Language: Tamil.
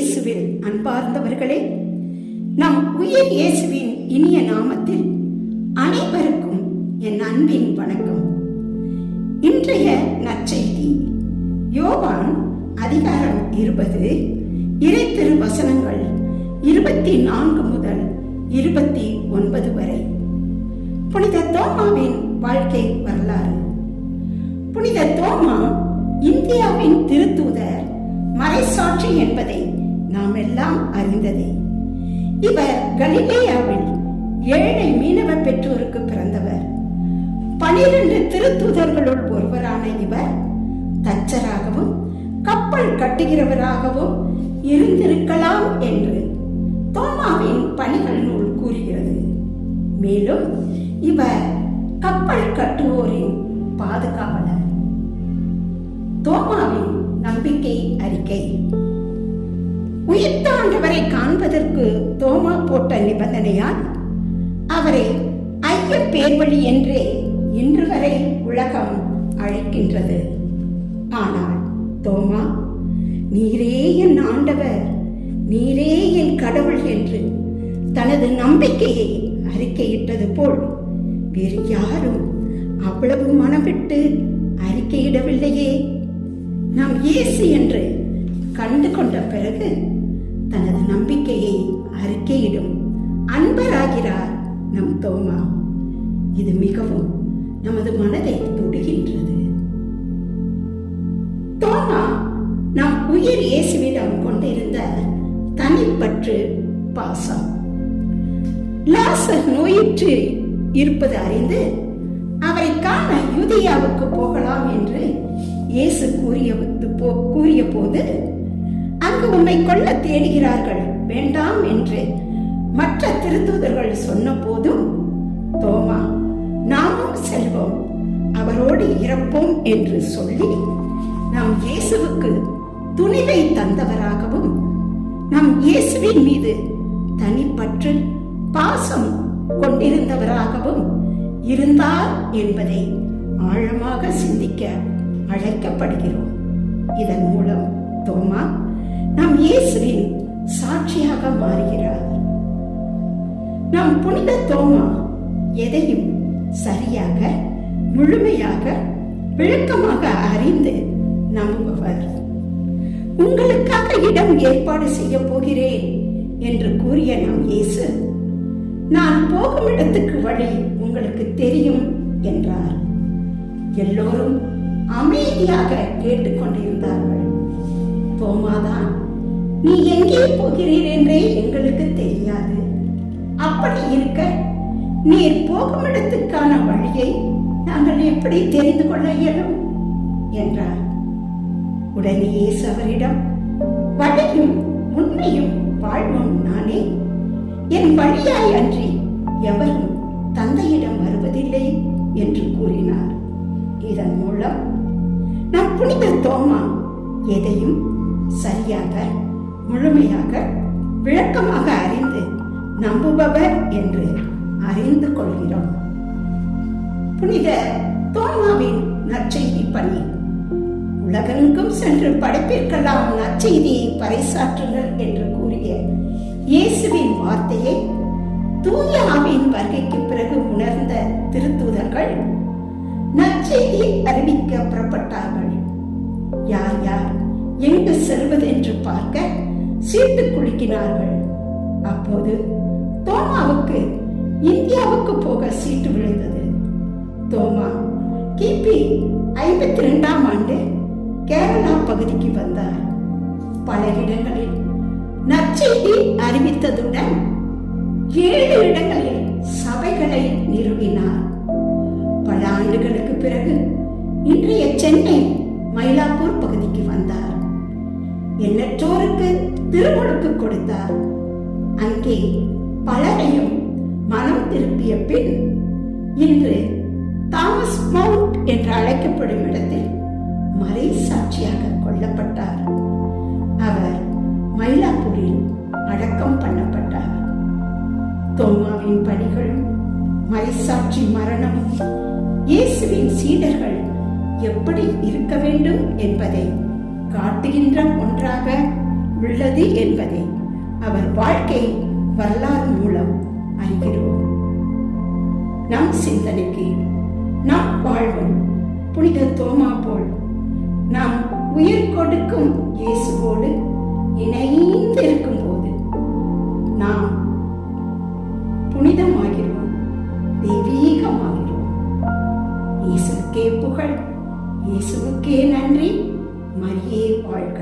இயேசுவில் அன்பார்ந்தவர்களே, நம் உயிர் இயேசுவின் இனிய நாமத்தில் அனைவருக்கும் என் அன்பின் வணக்கம். இன்றைய நற்செய்தி யோவான் அதிகாரம் 20 இறைத்திரு வசனங்கள் 24 முதல் 29 வரை. புனித தோமாவின் வாழ்க்கை வரலாறு. புனித தோமா இந்தியாவின் திருத்தூதர், மறைசாட்சி என்பதை நாம் எல்லாம் அறிந்ததே. இவர் கலிலேயாவில் ஏழை மீனவ பெற்றோருக்கு பிறந்தவர். 12 திருத்தூதர்களுள் ஒருவரான இவர் தச்சராகவும் கப்பல் கட்டுகிறவராகவும் இருந்திருக்கலாம் என்று தோமாவின் பணிகள் நூல் கூறுகிறது. மேலும் இவர் கப்பல் கட்டுவோரின் பாதுகாவலர். தோமாவின் நம்பிக்கை அறிக்கை. உயிர்த்தாண்டவரை காண்பதற்கு தோமா போட்ட நிபந்தனையால் அவரை ஐய பேர்வழி என்றே இன்று வரை உலகம் அழைக்கின்றது. ஆனால் தோமா, நீரே என் ஆண்டவர், நீரே என் கடவுள் என்று தனது நம்பிக்கையை அறிக்கையிட்டது போல் வேறு யாரும் அவ்வளவு மனமிட்டு அறிக்கையிடவில்லையே. நாம் இயேசு என்று கண்டு கொண்ட பிறகு தனது நம்பிக்கையை அறிக்கையிடும் அன்பராகிறார் நம் தோமா. இது மிகவும் நமது மனதை தொடுகின்றது. தோமா நம் உயிர் இயேசுவிடம் கொண்டிருந்த தனிப்பற்று, பாசம். லாசர் நோயுற்று இருப்பது அறிந்து அவரை காண யூதேயாவுக்கு போகலாம் என்று இயேசு கூறிய போது, அங்கு உன்னை கொல்ல தேடுகிறார்கள், வேண்டாம் என்று மற்ற திருத்தூதர்கள் சொன்ன போதும் தோமா, நாமும் செல்வோம், அவரோடு இறப்போம் என்று சொல்லி நம் இயேசுவுக்கு துணிவை தந்தவராகவும் நம் இயேசுவின் மீது தனிப்பற்று, பாசம் கொண்டிருந்தவராகவும் இருந்தார் என்பதை ஆழமாக சிந்திக்க அழைக்கப்படுகிறோம். இதன் மூலம் தோமா நம் இயேசுவின் சாட்சியாக மாறுகிறார். நம் புனித தோமா எதையும் சரியாக, முழுமையாக, விளக்கமாக அறிந்து நம்புபவர். உங்களுக்காக இடம் ஏற்பாடு செய்ய போகிறேன் என்று கூறிய நம் இயேசு, நான் போகும் இடத்துக்கு வழி உங்களுக்கு தெரியும் என்றார். எல்லோரும் அமைதியாக கேட்டுக்கொண்டிருந்தார்கள். தோமாதான், நீ எங்கே போகிறீர் என்றே எங்களுக்கு தெரியாது, அப்படி இருக்க நீர் போகும் இடத்துக்கான வழியை நாங்கள் எப்படி தெரிந்து கொள்ள இயலும் என்றார். உடனே இயேசு அவரிடம், வழியும் உண்மையும் வாழ்வும் நானே, என் வழியாய் அன்றி எவரும் தந்தையிடம் வருவதில்லை என்று கூறினார். இதன் மூலம் நம் புனித தோமா எதையும் சரியாக, முழுமையாக, விளக்கமாக அறிந்து நம்புபவர் என்று அறிந்து கொள்கிறோம். புனித தோமாவின் நற்செய்தி பணி. உலகெங்கும் சென்று படைப்பிற்கெல்லாம் நற்செய்தியை பறைசாற்றுங்கள் என்று கூறிய இயேசுவின் வார்த்தையை தூய ஆவியின் வருகைக்கு பிறகு உணர்ந்த திருத்தூதர்கள் நற்செய்தி அறிவிக்க புறப்பட்டார்கள். யார் யார் எங்கு செல்வதென்று பார்க்க சீட்டு குலுக்கினார்கள். அப்போது தோமாவுக்கு இந்தியாவுக்கு போக சீட்டு விழுந்தது. தோமா கிபி 52ஆம் ஆண்டு கேரளா பகுதிக்கு வந்தார். பல இடங்களில் நற்செய்தி அறிவித்ததுடன் 7 இடங்களில் சபைகளை நிறுவினார். பல ஆண்டுகளுக்கு பிறகு இன்றைய சென்னை மயிலாப்பூர் பகுதிக்கு வந்தார். எண்ணற்றோருக்கு திருமுழுக்கு கொடுத்தார். அங்கே பலரையும் மனம் திருப்பிய பின் இன்று தாமஸ் மவுண்ட் என்று அழைக்கப்படும் இடத்தில் மறை சாட்சியாக கொல்லப்பட்டார். அவர் மயிலாப்பூரில் அடக்கம் பண்ணப்பட்டார். தோமாவின் பணிகளும் மறைசாட்சி மரணமும் இயேசுவின் சீடர்கள் எப்படி இருக்க வேண்டும் என்பதை காட்டுகின்ற ஒன்றாக உள்ளது உள்ளது என்பதை அவர் வாழ்க்கை வரலாறு மூலம் அறிகிறோம். நம் சிந்தனைக்கு நம் வாழ்வும் புனித தோமா போல் நாம் உயிர் கொடுக்கும் இயேசுவோடு இணைந்து இருக்கும் போது நாம் புனிதமாகிறோம், தெய்வீகமாகிறோம். இயேசுக்கே புகழ், இயேசுவுக்கே நன்றி. மரியே வாழ்க.